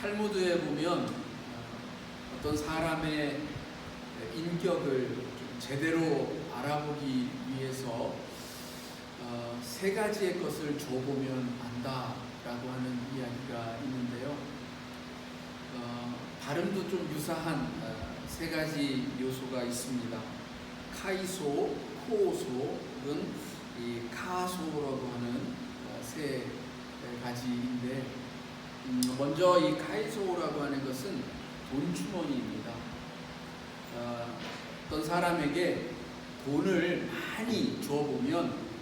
탈무드에 보면 어떤 사람의 인격을 좀 제대로 알아보기 위해서 세 가지의 것을 줘보면 안다라고 하는 이야기가 있는데요. 발음도 좀 유사한 세 가지 요소가 있습니다. 카이소, 코오소는 이 카소라고 하는 세 가지인데, 먼저 이 카이소라고 하는 것은 돈주머니입니다. 어떤 사람에게 돈을 많이 주어보면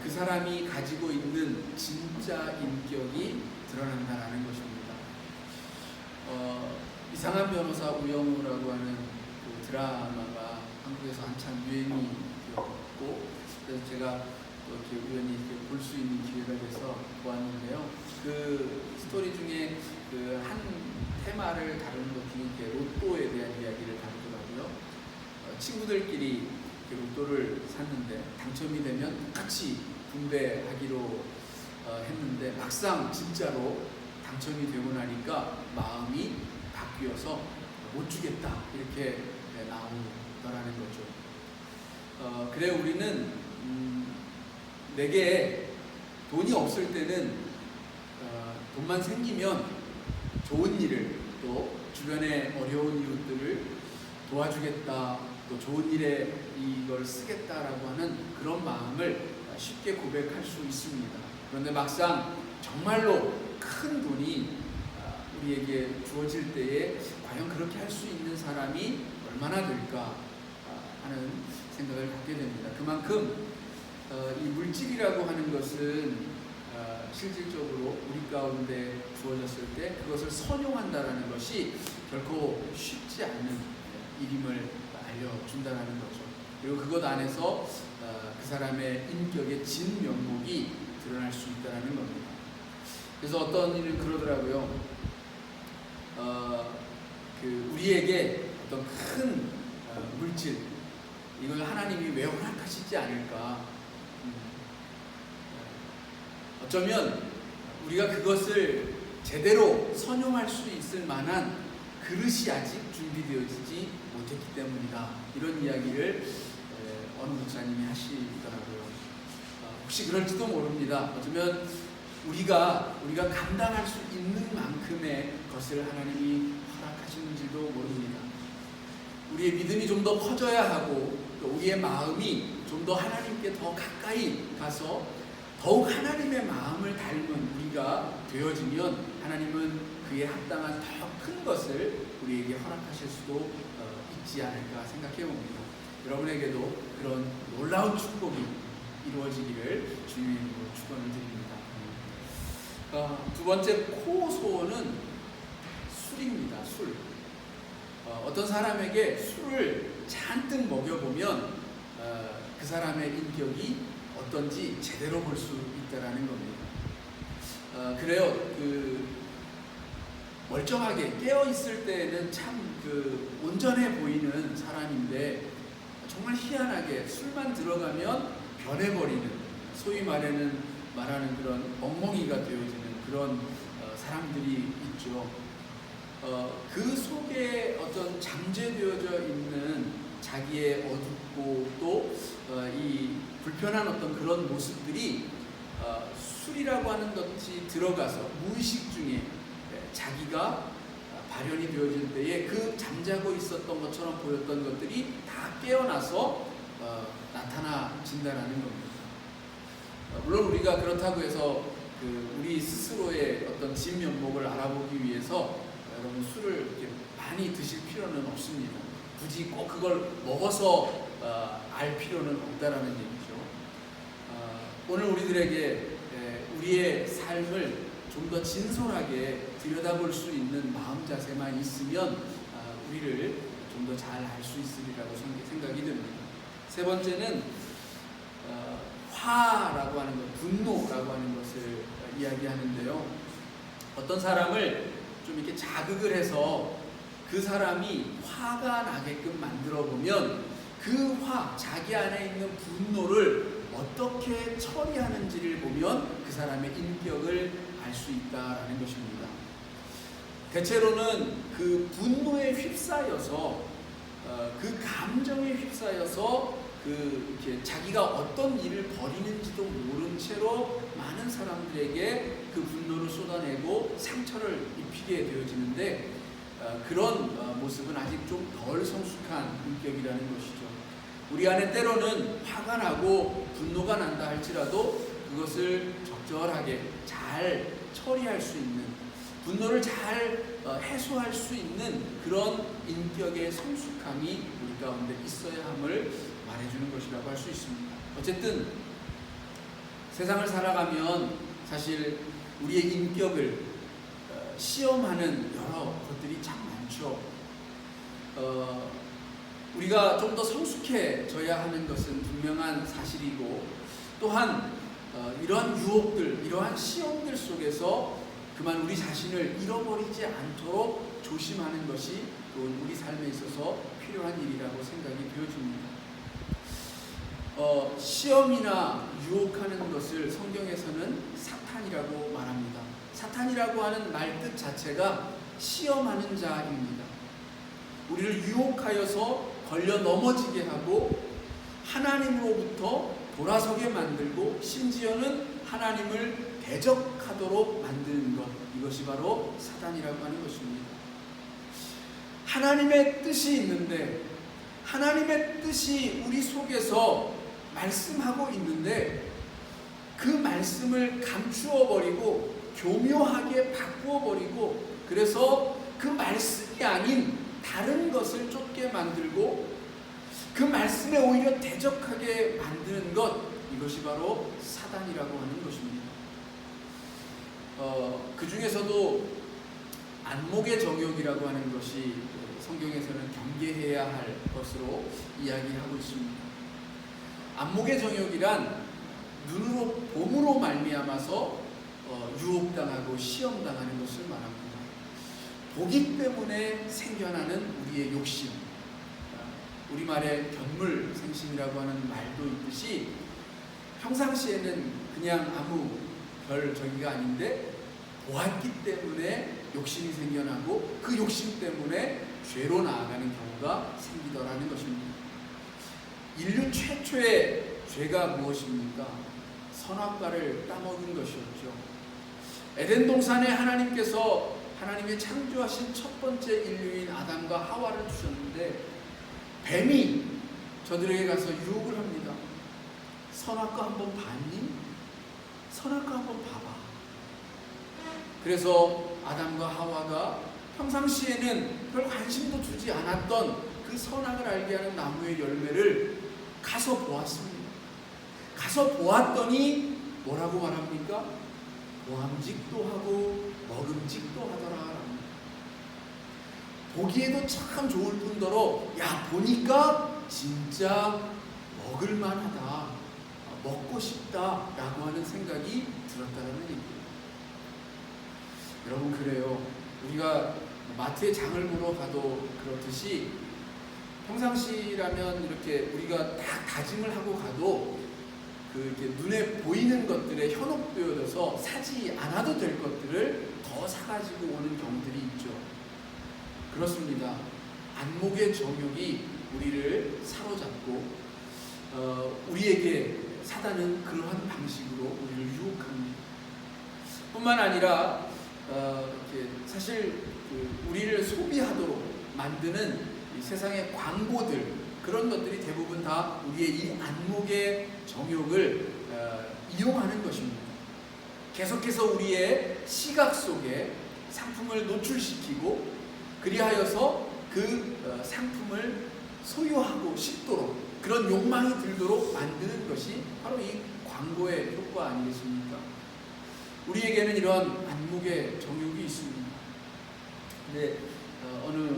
그 사람이 가지고 있는 진짜 인격이 드러난다는 것입니다. 이상한 변호사 우영우라고 하는 그 드라마가 한국에서 한참 유행이 되었고, 그래서 제가 또 이렇게 우연히 볼 수 있는 기회가 돼서 보았는데요. 그 스토리 중에 그 한 테마를 다루는 것 중에 로또에 대한 이야기를 다루더라고요. 친구들끼리 로또를 샀는데 당첨이 되면 같이 분배하기로 했는데, 막상 진짜로 당첨이 되고 나니까 마음이 바뀌어서 못 주겠다 이렇게 나오더라는 거죠. 그래 우리는 내게 돈이 없을 때는 돈만 생기면 좋은 일을, 또 주변의 어려운 이웃들을 도와주겠다, 또 좋은 일에 이걸 쓰겠다라고 하는 그런 마음을 쉽게 고백할 수 있습니다. 그런데 막상 정말로 큰 돈이 우리에게 주어질 때에 과연 그렇게 할 수 있는 사람이 얼마나 될까 하는 생각을 갖게 됩니다. 그만큼 이 물질이라고 하는 것은 실질적으로 우리 가운데 주어졌을 때 그것을 선용한다라는 것이 결코 쉽지 않은 일임을 알려준다는 거죠. 그리고 그것 안에서 그 사람의 인격의 진면목이 드러날 수 있다는 겁니다. 그래서 어떤 일은 그러더라고요. 우리에게 어떤 큰 물질, 이걸 하나님이 왜 허락하시지 않을까? 어쩌면 우리가 그것을 제대로 선용할 수 있을 만한 그릇이 아직 준비되어지지 못했기 때문이다. 이런 이야기를 어느 목사님이 하시더라고요. 혹시 그럴지도 모릅니다. 어쩌면 우리가 감당할 수 있는 만큼의 것을 하나님이 허락하시는지도 모릅니다. 우리의 믿음이 좀 더 커져야 하고, 또 우리의 마음이 좀 더 하나님께 더 가까이 가서 더욱 하나님의 마음을 닮은 우리가 되어지면 하나님은 그에 합당한 더 큰 것을 우리에게 허락하실 수도 있지 않을까 생각해 봅니다. 여러분에게도 그런 놀라운 축복이 이루어지기를 주님의 이름으로 축원을 드립니다. 두 번째 코소는 술입니다. 술. 어떤 사람에게 술을 잔뜩 먹여보면 그 사람의 인격이 어떤지 제대로 볼 수 있다라는 겁니다. 그래요. 멀쩡하게 깨어 있을 때는 참 온전해 보이는 사람인데, 정말 희한하게 술만 들어가면 변해버리는, 소위 말하는 그런 멍멍이가 되어지는 그런 사람들이 있죠. 그 속에 어떤 잠재되어져 있는 자기의 어둡고 또 이 불편한 어떤 그런 모습들이 술이라고 하는 것이 들어가서 무의식 중에 자기가 발현이 되어질 때에 그 잠자고 있었던 것처럼 보였던 것들이 다 깨어나서 나타나진다라는 겁니다. 물론 우리가 그렇다고 해서 우리 스스로의 어떤 진면목을 알아보기 위해서 여러분 술을 이렇게 많이 드실 필요는 없습니다. 굳이 꼭 그걸 먹어서 알 필요는 없다라는 얘기죠. 오늘 우리들에게 우리의 삶을 좀 더 진솔하게 들여다볼 수 있는 마음 자세만 있으면 우리를 좀 더 잘 알 수 있으리라고 생각이 듭니다. 세 번째는 화라고 하는 것, 분노라고 하는 것을 이야기하는데요. 어떤 사람을 좀 이렇게 자극을 해서 그 사람이 화가 나게끔 만들어 보면 그 자기 안에 있는 분노를 어떻게 처리하는지를 보면 그 사람의 인격을 알 수 있다라는 것입니다. 대체로는 그 분노에 휩싸여서 그 감정에 휩싸여서 이렇게 자기가 어떤 일을 벌이는지도 모른 채로 많은 사람들에게 그 분노를 쏟아내고 상처를 입히게 되어지는데 그런 모습은 아직 좀 덜 성숙한 인격이라는 것이죠. 우리 안에 때로는 화가 나고 분노가 난다 할지라도 그것을 적절하게 잘 처리할 수 있는, 분노를 잘 해소할 수 있는 그런 인격의 성숙함이 우리 가운데 있어야 함을 말해주는 것이라고 할 수 있습니다. 어쨌든 세상을 살아가면 사실 우리의 인격을 시험하는 여러 것들이 참 많죠. 우리가 좀 더 성숙해져야 하는 것은 분명한 사실이고, 또한 이러한 유혹들, 이러한 시험들 속에서 그만 우리 자신을 잃어버리지 않도록 조심하는 것이 또 우리 삶에 있어서 필요한 일이라고 생각이 되어집니다. 시험이나 유혹하는 것을 성경에서는 사탄이라고 말합니다. 사탄이라고 하는 말 뜻 자체가 시험하는 자입니다. 우리를 유혹하여서 걸려 넘어지게 하고 하나님으로부터 돌아서게 만들고 심지어는 하나님을 대적하도록 만드는 것, 이것이 바로 사단이라고 하는 것입니다. 하나님의 뜻이 있는데, 하나님의 뜻이 우리 속에서 말씀하고 있는데 그 말씀을 감추어 버리고 교묘하게 바꾸어 버리고, 그래서 그 말씀이 아닌 다른 것을 쫓게 만들고 그 말씀에 오히려 대적하게 만드는 것, 이것이 바로 사단이라고 하는 것입니다. 그 중에서도 안목의 정욕이라고 하는 것이 성경에서는 경계해야 할 것으로 이야기하고 있습니다. 안목의 정욕이란 눈으로 봄으로 말미암아서 유혹당하고 시험당하는 것을 말합니다. 보기 때문에 생겨나는 우리의 욕심, 우리말에 견물생심이라고 하는 말도 있듯이 평상시에는 그냥 아무 별 저기가 아닌데 보았기 때문에 욕심이 생겨나고 그 욕심 때문에 죄로 나아가는 경우가 생기더라는 것입니다. 인류 최초의 죄가 무엇입니까? 선악과를 따먹은 것이었죠. 에덴 동산에 하나님께서 하나님의 창조하신 첫 번째 인류인 아담과 하와를 주셨는데 뱀이 저들에게 가서 유혹을 합니다. 선악과 한번 봤니? 선악과 한번 봐봐. 그래서 아담과 하와가 평상시에는 별 관심도 두지 않았던 그 선악을 알게 하는 나무의 열매를 가서 보았습니다. 가서 보았더니 뭐라고 말합니까? 보암직도 하고 먹음직도 하더라. 보기에도 참 좋을 뿐더러 야 보니까 진짜 먹을만하다, 먹고 싶다라고 하는 생각이 들었다는 얘기예요. 여러분, 그래요. 우리가 마트에 장을 보러 가도 그렇듯이 평상시라면 이렇게 우리가 딱 다짐을 하고 가도 이렇게 눈에 보이는 것들에 현혹되어져서 사지 않아도 될 것들을 더 사가지고 오는 경우들이 있죠. 그렇습니다. 안목의 정욕이 우리를 사로잡고 우리에게 사단은 그러한 방식으로 우리를 유혹합니다. 뿐만 아니라 사실 우리를 소비하도록 만드는 이 세상의 광고들, 그런 것들이 대부분 다 우리의 이 안목의 정욕을 이용하는 것입니다. 계속해서 우리의 시각 속에 상품을 노출시키고 그리하여서 그 상품을 소유하고 싶도록, 그런 욕망이 들도록 만드는 것이 바로 이 광고의 효과 아니겠습니까? 우리에게는 이런 안목의 정욕이 있습니다. 근데 어느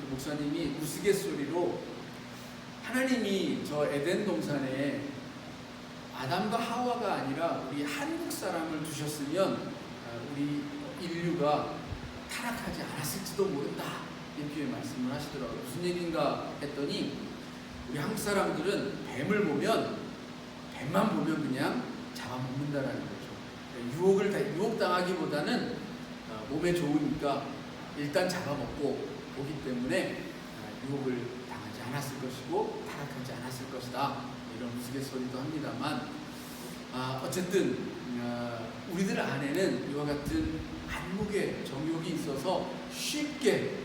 목사님이 우스갯소리로 하나님이 저 에덴 동산에 아담과 하와가 아니라 우리 한국 사람을 두셨으면 우리 인류가 타락하지 않았을지도 모른다, 이렇게 말씀을 하시더라고요. 무슨 얘기인가 했더니 우리 한국 사람들은 뱀만 보면 그냥 잡아먹는다라는 거죠. 유혹당하기보다는 몸에 좋으니까 일단 잡아먹고 보기 때문에 유혹을 당하지 않았을 것이고 타락하지 않았을 것이다, 이런 우스갯소리도 합니다만, 어쨌든 우리들 안에는 이와 같은 안목의 정욕이 있어서 쉽게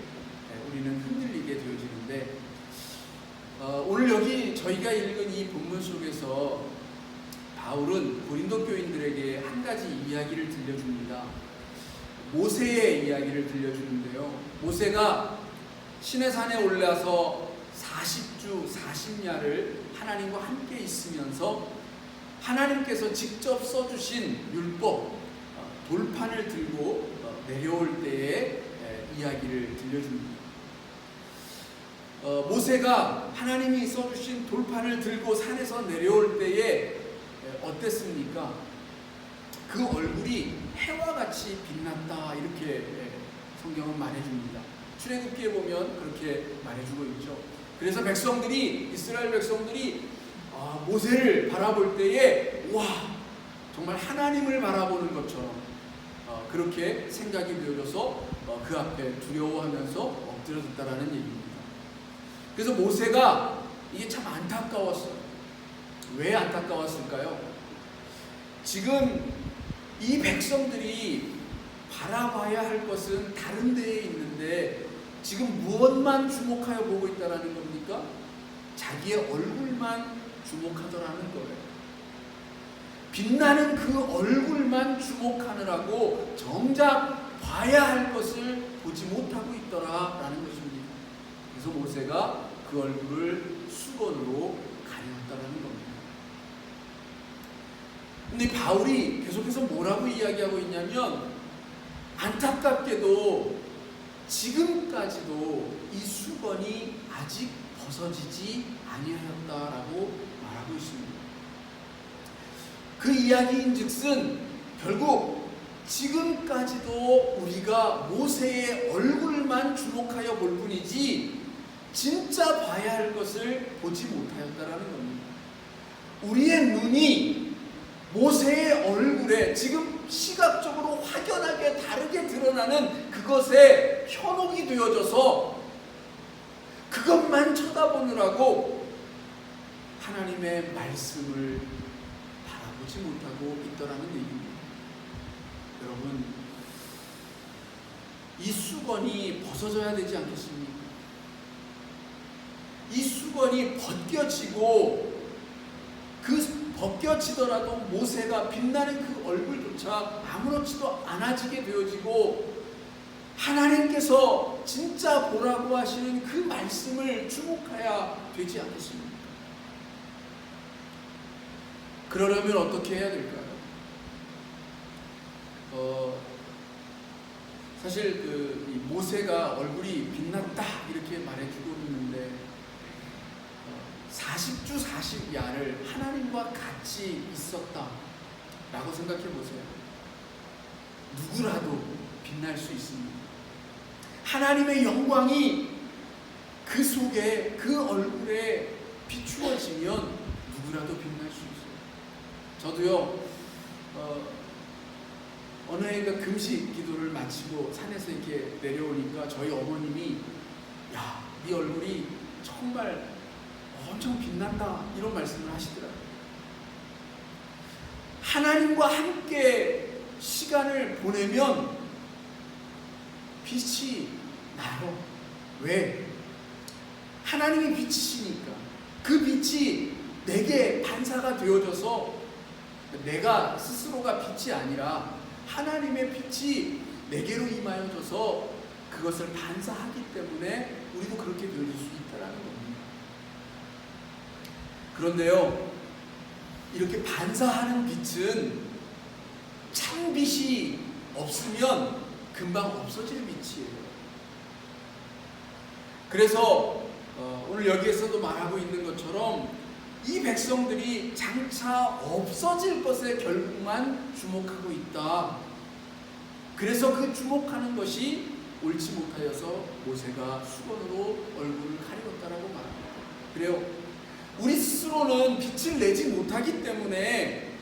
우리는 흔들리게 되어지는데, 오늘 여기 저희가 읽은 이 본문 속에서 바울은 고린도 교인들에게 한 가지 이야기를 들려줍니다. 모세의 이야기를 들려주는데요. 모세가 시내산에 올라서 40주 40야를 하나님과 함께 있으면서 하나님께서 직접 써주신 율법, 돌판을 들고 내려올 때의 이야기를 들려줍니다. 모세가 하나님이 써주신 돌판을 들고 산에서 내려올 때에 어땠습니까? 그 얼굴이 해와 같이 빛났다, 이렇게 성경은 말해줍니다. 출애굽기에 보면 그렇게 말해주고 있죠. 그래서 이스라엘 백성들이 모세를 바라볼 때에 와, 정말 하나님을 바라보는 것처럼 그렇게 생각이 되어져서 그 앞에 두려워하면서 엎드려졌다라는 얘기입니다. 그래서 모세가 이게 참 안타까웠어요. 왜 안타까웠을까요? 지금 이 백성들이 바라봐야 할 것은 다른 데에 있는데 지금 무엇만 주목하여 보고 있다라는 겁니까? 자기의 얼굴만 주목하더라는 거예요. 빛나는 그 얼굴만 주목하느라고 정작 봐야 할 것을 보지 못하고 있더라라는 것입니다. 그래서 모세가 그 얼굴을 수건으로 가렸다라는 겁니다. 근데 바울이 계속해서 뭐라고 이야기하고 있냐면, 안타깝게도 지금까지도 이 수건이 아직 벗어지지 아니하였다라고 말하고 있습니다. 그 이야기인즉슨 결국 지금까지도 우리가 모세의 얼굴만 주목하여 볼 뿐이지 진짜 봐야 할 것을 보지 못하였다라는 겁니다. 우리의 눈이 모세의 얼굴에 지금 시각적으로 확연하게 다르게 드러나는 그것에 현혹이 되어져서 그것만 쳐다보느라고 하나님의 말씀을 바라보지 못하고 있더라는 얘기입니다. 여러분, 이 수건이 벗어져야 되지 않겠습니까? 이 수건이 벗겨지고, 그 벗겨지더라도 모세가 빛나는 그 얼굴조차 아무렇지도 않아지게 되어지고, 하나님께서 진짜 보라고 하시는 그 말씀을 주목해야 되지 않겠습니까? 그러려면 어떻게 해야 될까요? 사실 이 모세가 얼굴이 빛났다 이렇게 말해주고 있는데 40주 40야를 하나님과 같이 있었다 라고 생각해 보세요. 누구라도 빛날 수 있습니다. 하나님의 영광이 그 속에, 그 얼굴에 비추어지면 누구라도 빛날 수 있어요. 저도요, 어느 해인가 금식 기도를 마치고 산에서 이렇게 내려오니까 저희 어머님이 야, 네 얼굴이 정말 엄청 빛난다, 이런 말씀을 하시더라고요. 하나님과 함께 시간을 보내면 빛이 나요. 왜? 하나님이 빛이시니까. 그 빛이 내게 반사가 되어져서 내가 스스로가 빛이 아니라 하나님의 빛이 내게로 임하여져서 그것을 반사하기 때문에 우리도 그렇게 되어질 수 있다는 겁니다. 그런데요, 이렇게 반사하는 빛은 찬빛이 없으면 금방 없어질 빛이에요. 그래서 오늘 여기에서도 말하고 있는 것처럼 이 백성들이 장차 없어질 것에 결국만 주목하고 있다. 그래서 그 주목하는 것이 옳지 못하여서 모세가 수건으로 얼굴을 가리웠다라고 말합니다. 그래요. 우리 스스로는 빛을 내지 못하기 때문에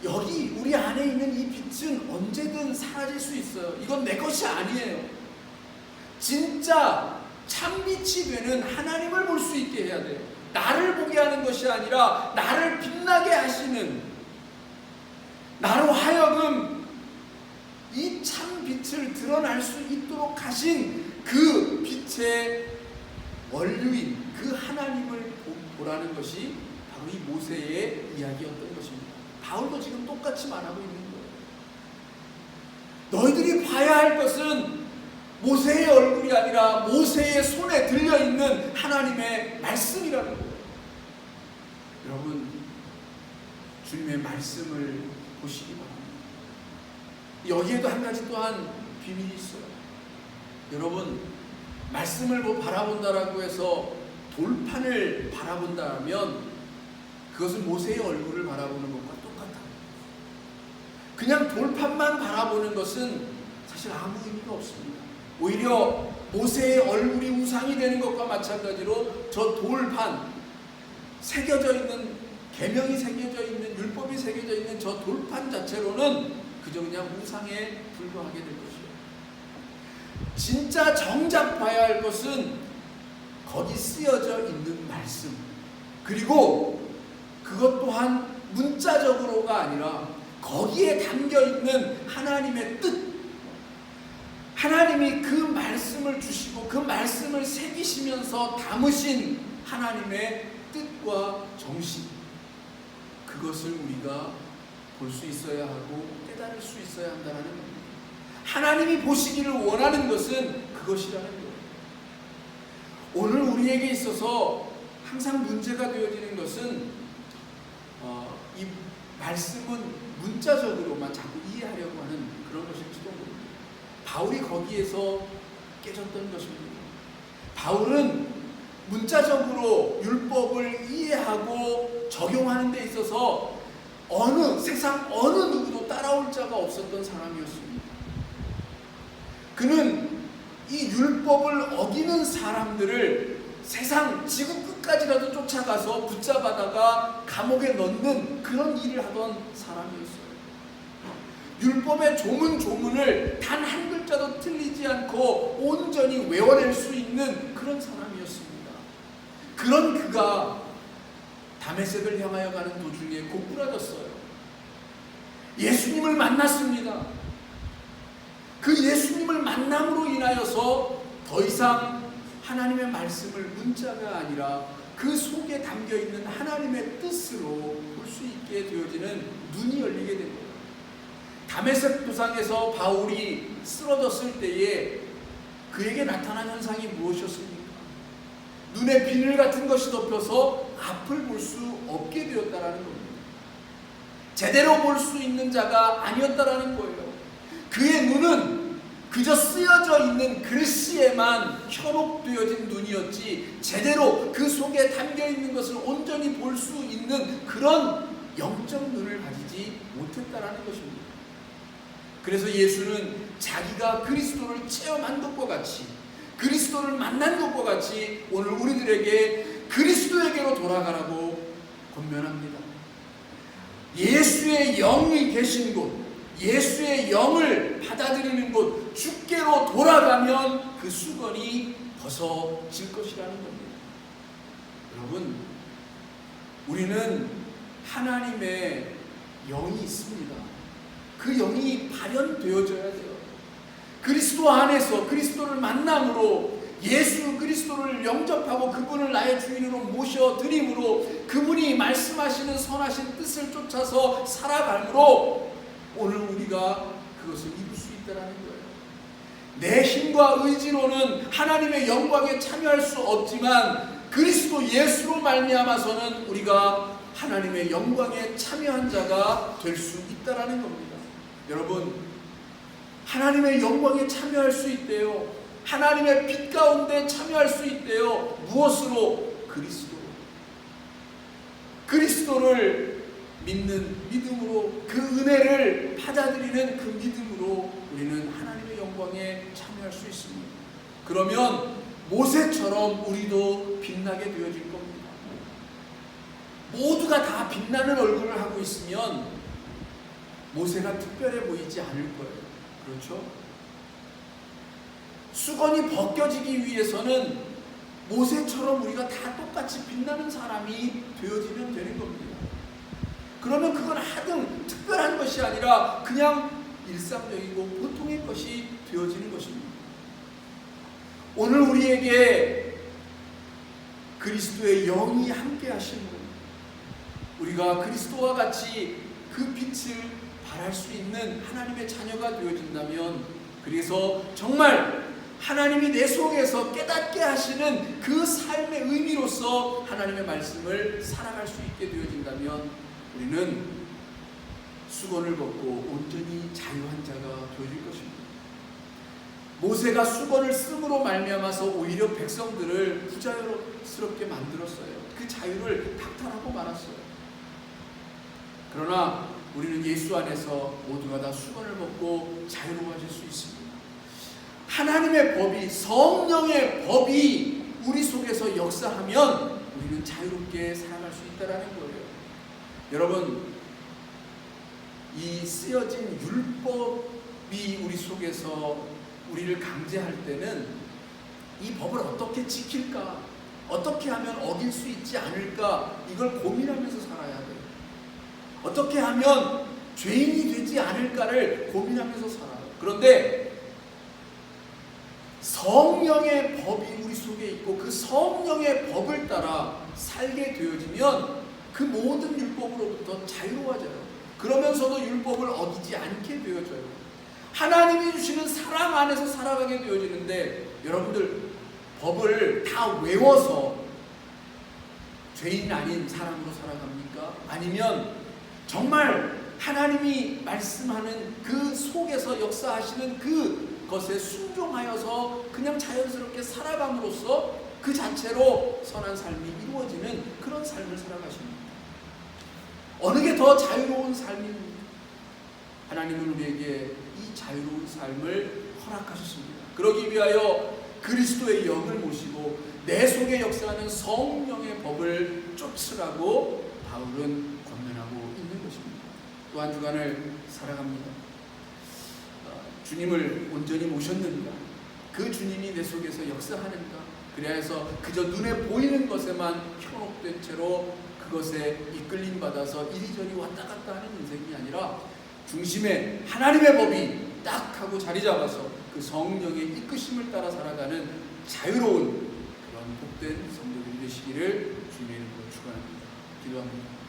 여기 우리 안에 있는 이 빛은 언제든 사라질 수 있어요. 이건 내 것이 아니에요. 진짜 참빛이 되는 하나님을 볼 수 있게 해야 돼요. 나를 보게 하는 것이 아니라 나를 빛나게 하시는, 나로 하여금 이 참빛을 드러날 수 있도록 하신 그 빛의 원류인 그 하나님을 보라는 것이 바로 이 모세의 이야기였던 것입니다. 바울도 지금 똑같이 말하고 있는 거예요. 너희들이 봐야 할 것은 모세의 얼굴이 아니라 모세의 손에 들려있는 하나님의 말씀이라는 거예요. 여러분, 주님의 말씀을 보시기 바랍니다. 여기에도 한 가지 또한 비밀이 있어요. 여러분, 말씀을 바라본다라고 해서 돌판을 바라본다면 그것은 모세의 얼굴을 바라보는 것과 똑같아요. 그냥 돌판만 바라보는 것은 사실 아무 의미가 없습니다. 오히려 모세의 얼굴이 우상이 되는 것과 마찬가지로 저 돌판, 새겨져 있는, 계명이 새겨져 있는, 율법이 새겨져 있는 저 돌판 자체로는 그저 그냥 우상에 불과하게 될 것이에요. 진짜 정작 봐야 할 것은 거기 쓰여져 있는 말씀, 그리고 그것 또한 문자적으로가 아니라 거기에 담겨있는 하나님의 뜻, 하나님이 그 말씀을 주시고 그 말씀을 새기시면서 담으신 하나님의 뜻과 정신, 그것을 우리가 볼 수 있어야 하고 깨달을 수 있어야 한다는 겁니다. 하나님이 보시기를 원하는 것은 그것이라는 거예요. 오늘 우리에게 있어서 항상 문제가 되어지는 것은 이 말씀은 문자적으로만 자꾸 이해하려고 하는 그런 것일지도 모릅니다. 바울이 거기에서 깨졌던 것입니다. 바울은 문자적으로 율법을 이해하고 적용하는 데 있어서 세상 어느 누구도 따라올 자가 없었던 사람이었습니다. 그는 이 율법을 어기는 사람들을 세상 지구 끝까지라도 쫓아가서 붙잡아다가 감옥에 넣는 그런 일을 하던 사람이었어요. 율법의 조문을 단 한 글자도 틀리지 않고 온전히 외워낼 수 있는 그런 사람이었습니다. 그런 그가 다메섹을 향하여 가는 도중에 고꾸라졌어요. 예수님을 만났습니다. 그 예수님을 만남으로 인하여서 더 이상 하나님의 말씀을 문자가 아니라 그 속에 담겨있는 하나님의 뜻으로 볼 수 있게 되어지는 눈이 열리게 됩니다. 다메섹 도상에서 바울이 쓰러졌을 때에 그에게 나타난 현상이 무엇이었습니까? 눈에 비늘 같은 것이 덮여서 앞을 볼 수 없게 되었다라는 겁니다. 제대로 볼 수 있는 자가 아니었다라는 거예요. 그의 눈은 그저 쓰여져 있는 글씨에만 현혹되어진 눈이었지 제대로 그 속에 담겨있는 것을 온전히 볼 수 있는 그런 영적 눈을 가지지 못했다라는 것입니다. 그래서 예수는 자기가 그리스도를 체험한 것과 같이, 그리스도를 만난 것과 같이 오늘 우리들에게 그리스도에게로 돌아가라고 권면합니다. 예수의 영이 계신 곳, 예수의 영을 받아들이는 곳, 주께로 돌아가면 그 수건이 벗어질 것이라는 겁니다. 여러분, 우리는 하나님의 영이 있습니다. 그 영이 발현되어져야 돼요. 그리스도 안에서 그리스도를 만남으로 예수 그리스도를 영접하고 그분을 나의 주인으로 모셔드림으로 그분이 말씀하시는 선하신 뜻을 쫓아서 살아감으로 오늘 우리가 그것을 이룰 수 있다는 거예요. 내 힘과 의지로는 하나님의 영광에 참여할 수 없지만 그리스도 예수로 말미암아서는 우리가 하나님의 영광에 참여한 자가 될 수 있다는 겁니다. 여러분, 하나님의 영광에 참여할 수 있대요. 하나님의 빛 가운데 참여할 수 있대요. 무엇으로? 그리스도를 믿는 믿음으로, 그 은혜를 받아들이는 그 믿음으로 우리는 하나님의 영광에 참여할 수 있습니다. 그러면 모세처럼 우리도 빛나게 되어질 겁니다. 모두가 다 빛나는 얼굴을 하고 있으면 모세가 특별해 보이지 않을 거예요. 그렇죠? 수건이 벗겨지기 위해서는 모세처럼 우리가 다 똑같이 빛나는 사람이 되어지면 되는 겁니다. 그러면 그건 하등 특별한 것이 아니라 그냥 일상적이고 보통의 것이 되어지는 것입니다. 오늘 우리에게 그리스도의 영이 함께 하심으로 우리가 그리스도와 같이 그 빛을 발할 수 있는 하나님의 자녀가 되어진다면, 그래서 정말 하나님이 내 속에서 깨닫게 하시는 그 삶의 의미로서 하나님의 말씀을 살아갈 수 있게 되어진다면 우리는 수건을 벗고 온전히 자유한 자가 되어질 것입니다. 모세가 수건을 쓰므로 말미암아서 오히려 백성들을 부자유스럽게 만들었어요. 그 자유를 박탈하고 말았어요. 그러나 우리는 예수 안에서 모두가 다 수건을 벗고 자유로워질 수 있습니다. 하나님의 법이, 성령의 법이 우리 속에서 역사하면 우리는 자유롭게 살아갈 수 있다는 거예요. 여러분, 이 쓰여진 율법이 우리 속에서 우리를 강제할 때는 이 법을 어떻게 지킬까, 어떻게 하면 어길 수 있지 않을까, 이걸 고민하면서 살아야 돼요. 어떻게 하면 죄인이 되지 않을까를 고민하면서 살아요. 그런데 성령의 법이 우리 속에 있고 그 성령의 법을 따라 살게 되어지면 그 모든 율법으로부터 자유로워져요. 그러면서도 율법을 어기지 않게 되어져요. 하나님이 주시는 사랑 안에서 살아가게 되어지는데, 여러분들 법을 다 외워서 죄인 아닌 사람으로 살아갑니까? 아니면 정말 하나님이 말씀하는 그 속에서 역사하시는 그것에 순종하여서 그냥 자연스럽게 살아감으로써 그 자체로 선한 삶이 이루어지는 그런 삶을 살아가십니다. 어느 게 더 자유로운 삶입니까? 하나님은 우리에게 이 자유로운 삶을 허락하셨습니다. 그러기 위하여 그리스도의 영을 모시고 내 속에 역사하는 성령의 법을 쫓으라고 바울은 권면하고 있는 것입니다. 또 한 주간을 살아갑니다. 주님을 온전히 모셨는가? 그 주님이 내 속에서 역사하는가? 그래서 그저 눈에 보이는 것에만 현혹된 채로 그것에 이끌림 받아서 이리저리 왔다 갔다 하는 인생이 아니라 중심에 하나님의 법이 딱 하고 자리 잡아서 그 성령의 이끄심을 따라 살아가는 자유로운 그런 복된 성도들이 되시기를 주님의 이름으로 축원합니다. 기도합니다.